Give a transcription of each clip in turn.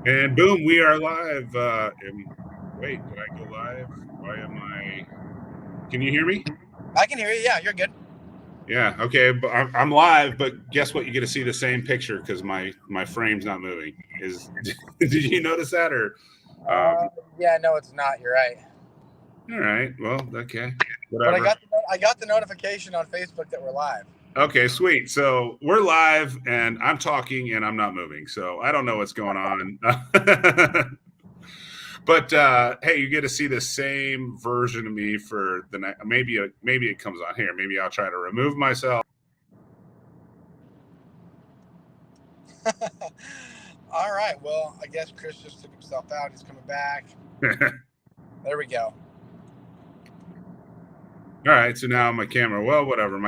And boom, we are live. Wait, did I go live? Why am I? Can you hear me? I can hear you. Yeah, you're good. Yeah. Okay. But I'm live. But guess what? You get to see the same picture because my frame's not moving. Is did you notice that or? Uh, yeah, no, it's not. You're right. All right. Well, okay. But Whatever. I got the notification on Facebook that we're live. Okay. Sweet. So we're live, and I'm talking, and I'm not moving. So I don't know what's going on. But hey, you get to see the same version of me for the next. Maybe it comes on here. Maybe I'll try to remove myself. All right. Well, I guess Chris just took himself out. He's coming back. There we go. All right. So now my camera. Well, whatever.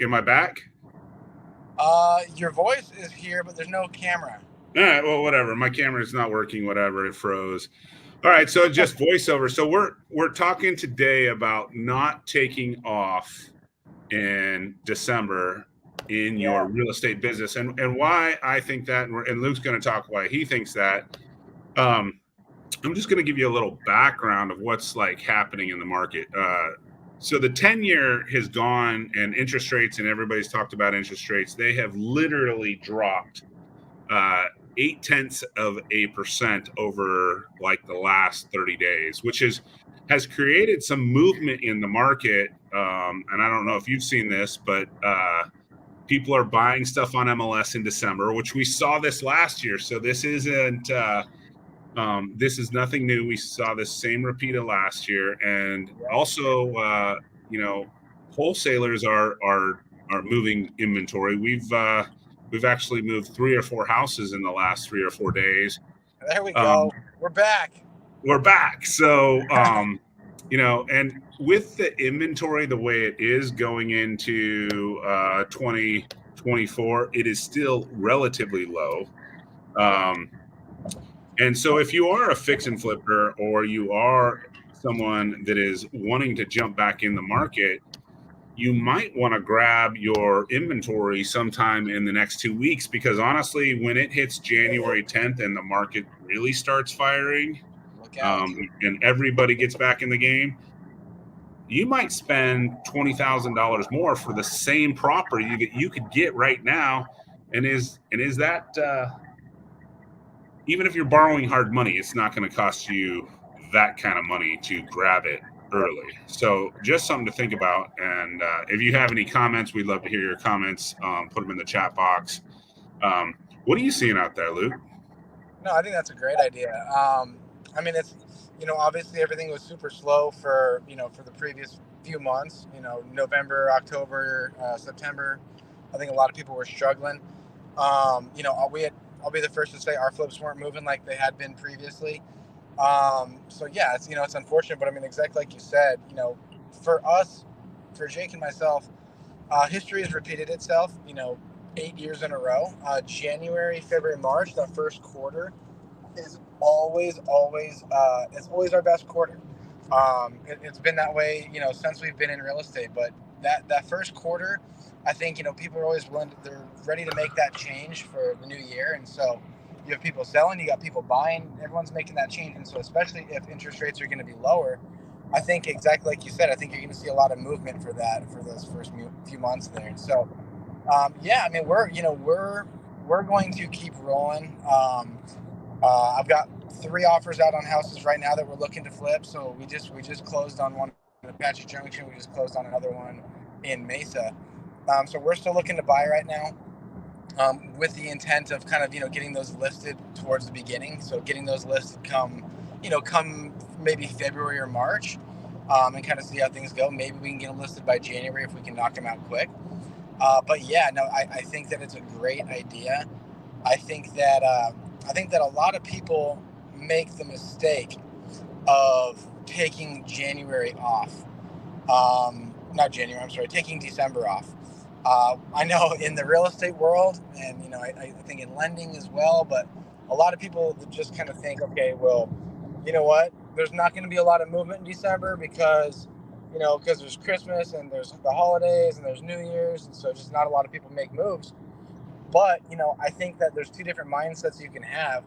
Am I back? Your voice is here, but there's no camera. All right. Well, whatever. My camera is not working. Whatever. It froze. All right. So just voiceover. So we're talking today about not taking off in December in your real estate business and why I think that, and Luke's going to talk why he thinks that. I'm just going to give you a little background of what's like happening in the market. So the 10-year has gone, and interest rates, and everybody's talked about interest rates. They have literally dropped 0.8% over like the last 30 days, which has created some movement in the market. And I don't know if you've seen this, but people are buying stuff on MLS in December, which we saw this last year. So this isn't. This is nothing new. We saw this same repeat of last year, and also, wholesalers are moving inventory. We've actually moved 3 or 4 houses in the last 3 or 4 days. There we go. We're back. We're back. So, and with the inventory the way it is going into 2024, it is still relatively low. And so if you are a fix and flipper or you are someone that is wanting to jump back in the market, you might want to grab your inventory sometime in the next 2 weeks, because honestly, when it hits January 10th and the market really starts firing, and everybody gets back in the game, you might spend $20,000 more for the same property that you could get right now. And is that even if you're borrowing hard money, it's not going to cost you that kind of money to grab it early. So just something to think about. And if you have any comments, we'd love to hear your comments. Put them in the chat box. What are you seeing out there, Luke? No, I think that's a great idea. I mean, it's, obviously everything was super slow for the previous few months. November, October, September. I think a lot of people were struggling. I'll be the first to say our flips weren't moving like they had been previously. So yeah, it's unfortunate, but I mean, exactly like you said, for us, for Jake and myself, history has repeated itself. 8 years in a row. January, February, March, the first quarter is always it's always our best quarter. It's been that way, since we've been in real estate. But that first quarter, I think people are always they're ready to make that change for the new year, and so you have people selling, you got people buying, everyone's making that change, and so especially if interest rates are going to be lower, I think exactly like you said, I think you're going to see a lot of movement for those first few months there, and so I mean we're going to keep rolling. I've got 3 offers out on houses right now that we're looking to flip. So we just closed on one in Apache Junction. We just closed on another one in Mesa. So we're still looking to buy right now, with the intent of kind of getting those listed towards the beginning. So getting those listed come maybe February or March, and kind of see how things go. Maybe we can get them listed by January if we can knock them out quick. But yeah, no, I think that it's a great idea. I think that a lot of people make the mistake of taking January off. Not January, I'm sorry, taking December off. I know in the real estate world, and I think in lending as well, but a lot of people just kind of think, okay, well, you know what? There's not going to be a lot of movement in December because there's Christmas and there's the holidays and there's New Year's, and so just not a lot of people make moves. But I think that there's 2 different mindsets you can have.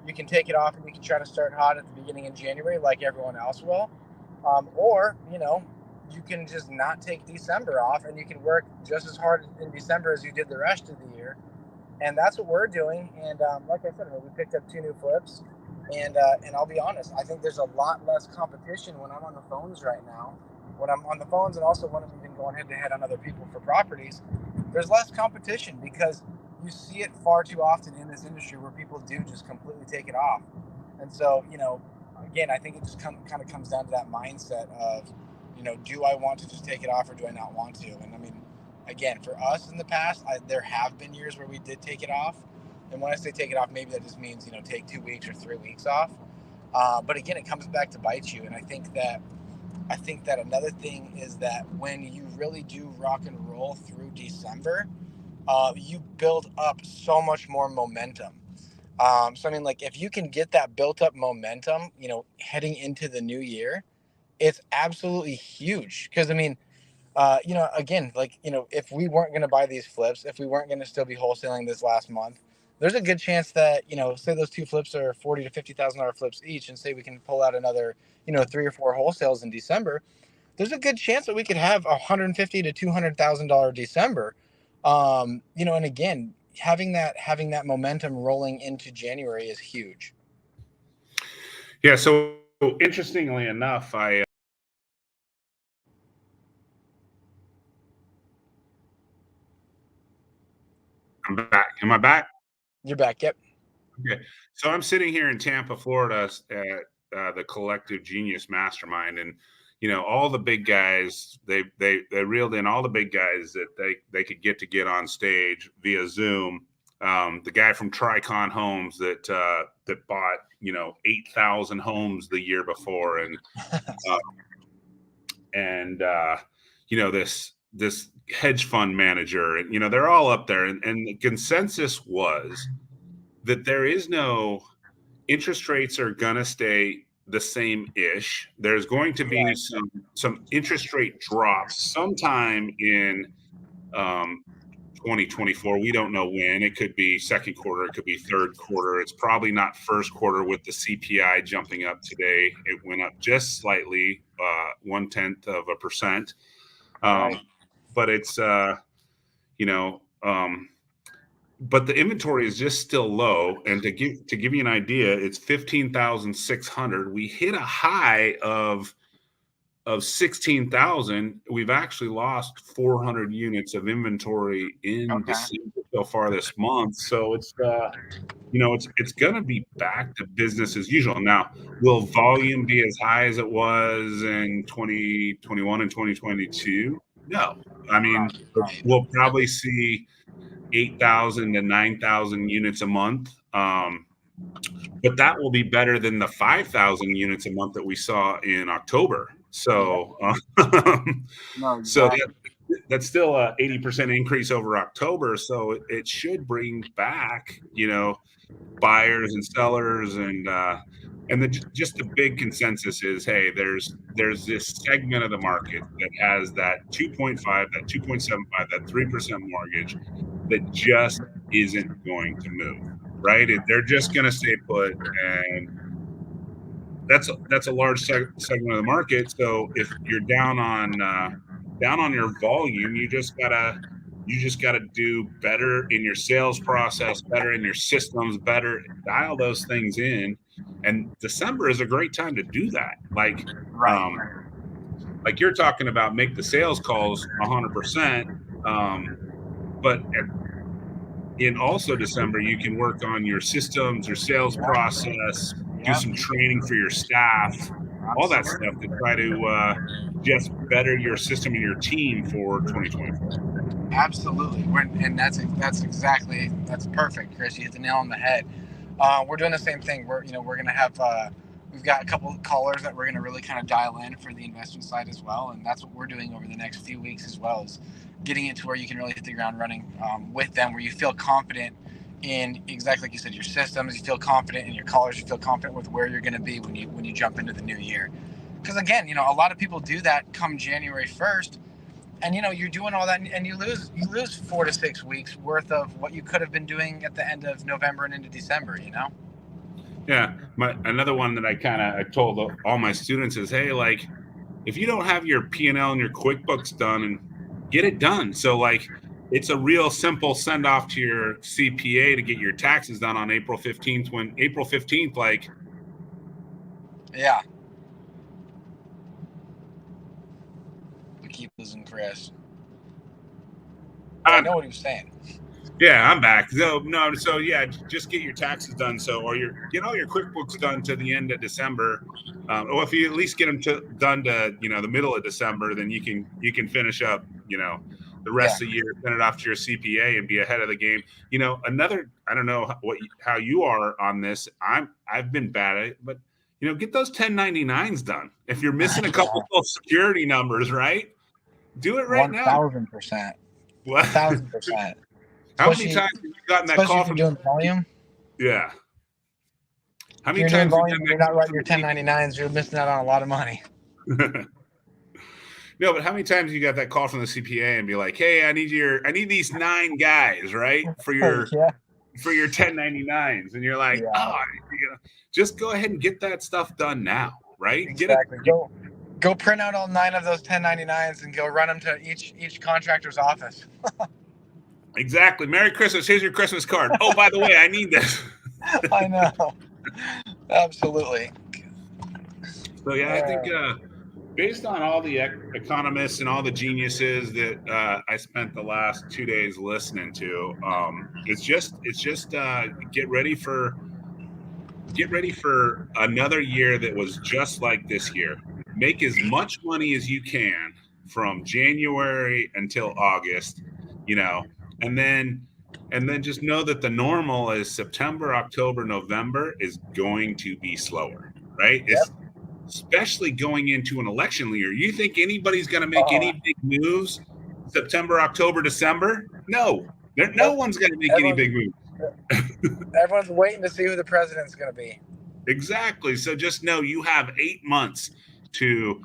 you can take it off and you can try to start hot at the beginning of January like everyone else will. Or, you can just not take December off and you can work just as hard in December as you did the rest of the year. And that's what we're doing. And like I said, we picked up 2 new flips. And I'll be honest, I think there's a lot less competition when I'm on the phones right now. When I'm on the phones and also when I'm even going head to head on other people for properties, there's less competition because you see it far too often in this industry where people do just completely take it off. And so, again, I think it just kind of comes down to that mindset of, do I want to just take it off or do I not want to? And I mean, again, for us in the past, there have been years where we did take it off. And when I say take it off, maybe that just means, take 2 weeks or 3 weeks off. But again, it comes back to bite you. And I think that another thing is that when you really do rock and roll through December, you build up so much more momentum. So I mean, like, if you can get that built up momentum, heading into the new year, it's absolutely huge. Because I mean, again, like, if we weren't going to buy these flips, if we weren't going to still be wholesaling this last month, there's a good chance that, say those 2 flips are $40,000 to $50,000 flips each, and say we can pull out another, 3 or 4 wholesales in December. There's a good chance that we could have $150,000 to $200,000 December. And again, having that momentum rolling into January is huge. Yeah. So interestingly enough, I'm back. Am I back? You're back. Yep. Okay. So I'm sitting here in Tampa, Florida, at the Collective Genius Mastermind, and all the big guys. They reeled in all the big guys that they could get on stage via Zoom. The guy from Tricon Homes that bought 8,000 homes the year before, and this hedge fund manager, and they're all up there, and the consensus was that there is no interest rates are going to stay the same-ish. There's going to be some interest rate drops sometime in 2024. We don't know when. It could be second quarter. It could be third quarter. It's probably not first quarter with the CPI jumping up today. It went up just slightly, 0.1%. Right. But it's, but the inventory is just still low. And to give you an idea, it's 15,600. We hit a high of 16,000. We've actually lost 400 units of inventory in December so far this month. So it's it's going to be back to business as usual. Now, will volume be as high as it was in 2021 and 2022? No. I mean, we'll probably see 8,000 to 9,000 units a month. But that will be better than the 5,000 units a month that we saw in October. So, so that's still a 80% increase over October. So it should bring back, buyers and sellers, and just the big consensus is, hey, there's this segment of the market that has that 2.5, that 2.75, that 3% mortgage that just isn't going to move, right? They're just going to stay put, and that's a large segment of the market. So if you're down on your volume, you just gotta do better in your sales process, better in your systems, better dial those things in. And December is a great time to do that. Like you're talking about, make the sales calls 100%. But in also December, you can work on your systems, your sales process, do some training for your staff, all that stuff to try to just better your system and your team for 2024. Absolutely. And that's perfect, Chris. You hit the nail on the head. We're doing the same thing. We're going to have, we've got a couple of callers that we're going to really kind of dial in for the investment side as well. And that's what we're doing over the next few weeks as well, is getting it to where you can really hit the ground running with them, where you feel confident in, exactly like you said, your systems, you feel confident in your callers, you feel confident with where you're going to be when you jump into the new year. Because again, a lot of people do that come January 1st, and you're doing all that, and you lose 4 to 6 weeks worth of what you could have been doing at the end of November and into December. Yeah. Another one that I told all my students is, hey, like, if you don't have your P&L and your QuickBooks done, and get it done. So like, it's a real simple send off to your CPA to get your taxes done on April 15th, when April 15th, like, Yeah. I keep losing Chris. But I know what he was saying. Yeah, I'm back. So yeah, just get your taxes done. So, or get all your QuickBooks done to the end of December. Or if you at least get them done to the middle of December, then you can finish up the rest of the year, send it off to your CPA, and be ahead of the game. Another, I don't know how you are on this. I've been bad at it, but get those 1099s done. If you're missing a couple of security numbers, right? Do it right now. 1,000%. 1,000%. How many times have you gotten that call from doing volume? Yeah. How many you're times doing volume, you're not writing your 1099s, you're missing out on a lot of money. No, but how many times you got that call from the CPA and be like, hey, I need these 9 guys, right? For your for your 1099s. And you're like, just go ahead and get that stuff done now, right? Exactly. Go print out all 9 of those 1099s and go run them to each contractor's office. Exactly. Merry Christmas. Here's your Christmas card. Oh, by the way, I need this. I know. Absolutely. So yeah, I think based on all the economists and all the geniuses that I spent the last 2 days listening to, it's just get ready for another year that was just like this year. Make as much money as you can from January until August, and then just know that the normal is September, October, November is going to be slower, right? Yep. Especially going into an election year. You think anybody's going to make any big moves September, October, December? No. No one's going to make any big moves. Everyone's waiting to see who the president's going to be. Exactly. So just know you have 8 months to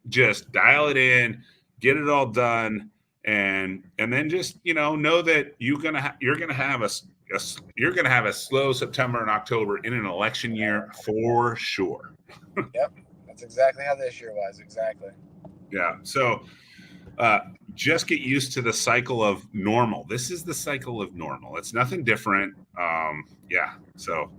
just dial it in, get it all done, and then just know that you're gonna have a slow September and October in an election year for sure. Yep, that's exactly how this year was. Exactly. Yeah. So just get used to the cycle of normal. This is the cycle of normal. It's nothing different. Yeah. So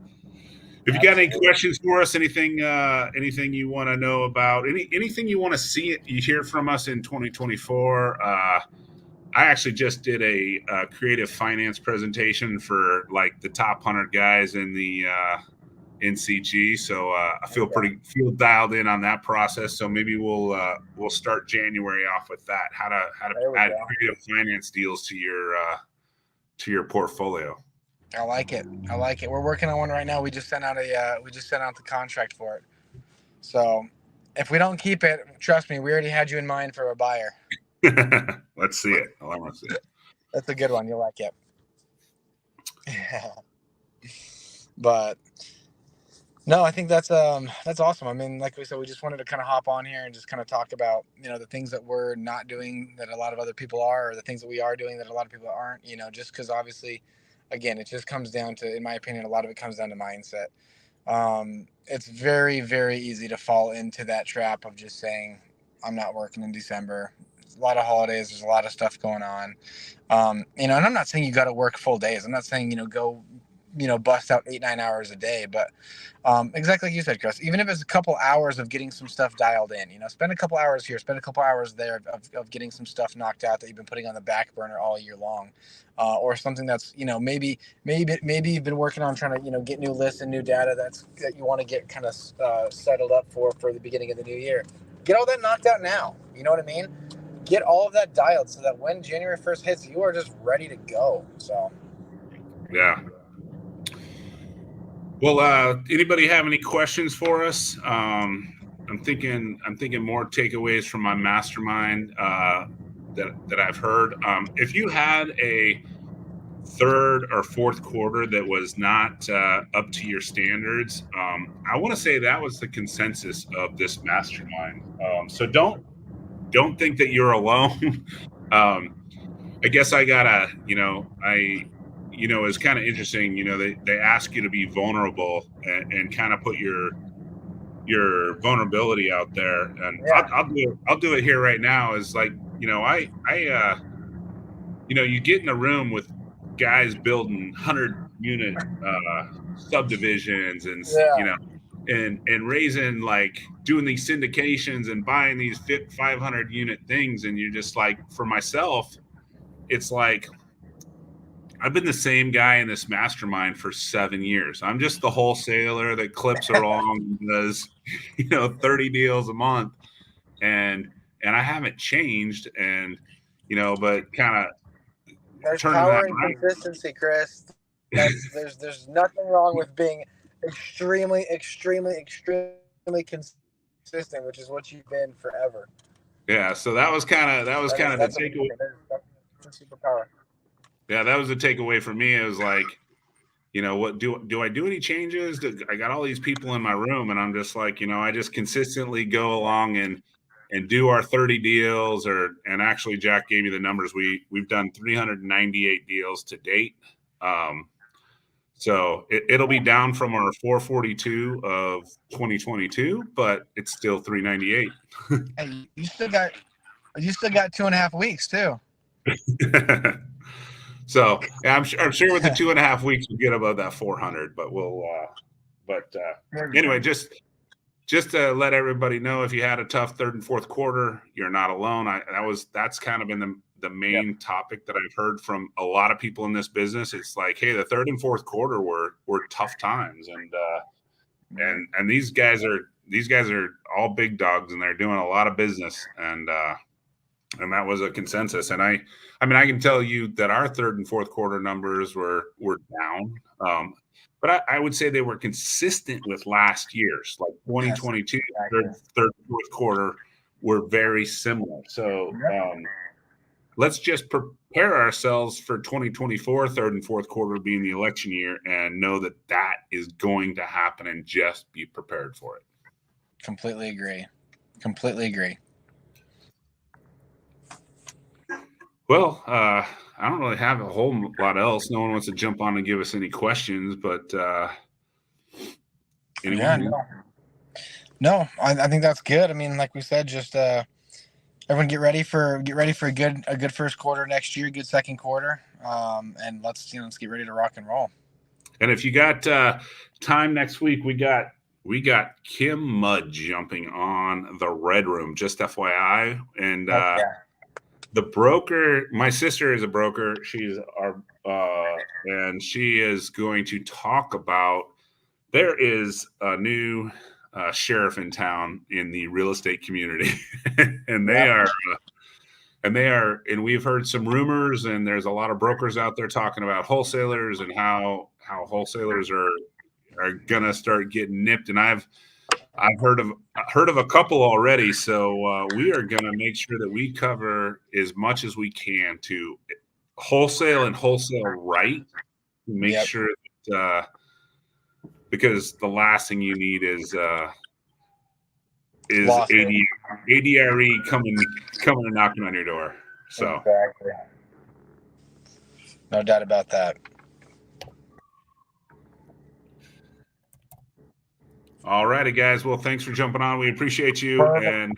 if you got any questions for us, anything you want to know about, anything you want to see, you hear from us in 2024. I actually just did a creative finance presentation for like the top 100 guys in the NCG. So I feel dialed in on that process. So maybe we'll start January off with that. How to add creative finance deals to your portfolio. I like it. We're working on one right now. We just sent out the contract for it. So if we don't keep it, trust me, we already had you in mind for a buyer. Let's see it. I want to see it. That's a good one. You'll like it. But no, I think that's awesome. I mean, like we said, we just wanted to kind of hop on here and just kind of talk about, the things that we're not doing that a lot of other people are, or the things that we are doing that a lot of people aren't, just because obviously, again, it just comes down to, in my opinion, a lot of it comes down to mindset. It's very, very easy to fall into that trap of just saying, I'm not working in December. There's a lot of holidays. There's a lot of stuff going on. And I'm not saying you got to work full days. I'm not saying, go, bust out 8-9 hours a day, but exactly like you said, Chris, even if it's a couple hours of getting some stuff dialed in, spend a couple hours here, spend a couple hours there of getting some stuff knocked out that you've been putting on the back burner all year long, or something that's, maybe you've been working on trying to, get new lists and new data that you want to get kind of settled up for the beginning of the new year. Get all that knocked out now. You know what I mean? Get all of that dialed so that when January 1st hits, you are just ready to go. So, yeah. Well, anybody have any questions for us? I'm thinking more takeaways from my mastermind that I've heard. If you had a third or fourth quarter that was not up to your standards, I want to say that was the consensus of this mastermind. So don't think that you're alone. I guess I gotta, is kind of interesting. They ask you to be vulnerable and kind of put your vulnerability out there. And Yeah. I'll do it here right now. Is like, you get in a room with guys building 100-unit subdivisions and, Yeah. and raising, like, doing these syndications and buying these 500-unit things. And you're just like, for myself, it's like, I've been the same guy in this mastermind for 7 years. I'm just the wholesaler that clips along and does, 30 deals a month. And I haven't changed. And, but kind of There's turning that power in consistency, Chris. There's nothing wrong with being extremely consistent, which is what you've been forever. Yeah, so that was kind of the takeaway. That's a superpower. Yeah, that was the takeaway for me. It was like, what do I do any changes? I got all these people in my room, and I'm just like, I just consistently go along and do our 30 deals, and actually Jack gave me the numbers. We've done 398 deals to date. So it'll be down from our 442 of 2022, but it's still 398. Hey, you still got 2.5 weeks too. So I'm sure with the 2.5 weeks we'll get above that 400, but anyway, just to let everybody know, if you had a tough third and fourth quarter, you're not alone. That's kind of been the main topic that I've heard from a lot of people in this business. It's like, hey, the third and fourth quarter were tough times, and these guys are all big dogs, and they're doing a lot of business, and that was a consensus. And I can tell you that our third and fourth quarter numbers were down. But I would say they were consistent with last year's, like 2022, third, fourth quarter were very similar. So let's just prepare ourselves for 2024, third and fourth quarter being the election year, and know that is going to happen, and just be prepared for it. Completely agree. Well, I don't really have a whole lot else. No one wants to jump on and give us any questions, but anyone? No, I think that's good. I mean, like we said, just everyone get ready for a good first quarter next year, good second quarter, and let's get ready to rock and roll. And if you got time next week, we got Kim Mudd jumping on the Red Room, just FYI, and. The broker, my sister is a broker. She's and she is going to talk about, there is a new sheriff in town in the real estate community, and we've heard some rumors, and there's a lot of brokers out there talking about wholesalers and how wholesalers are gonna start getting nipped. And I've heard of a couple already, so we are going to make sure that we cover as much as we can to wholesale right, to make sure that because the last thing you need is ADRE coming and knocking on your door. So exactly, no doubt about that. All righty, guys. Well, thanks for jumping on. We appreciate you. And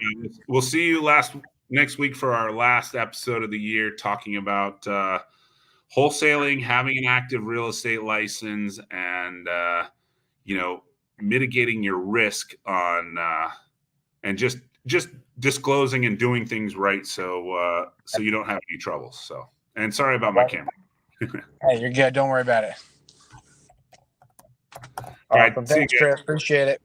we'll see you next week for our last episode of the year, talking about wholesaling, having an active real estate license, and, mitigating your risk on and just disclosing and doing things right. So you don't have any troubles. So, and sorry about my camera. Hey, you're good. Don't worry about it. All right. Thanks, Chris. Appreciate it.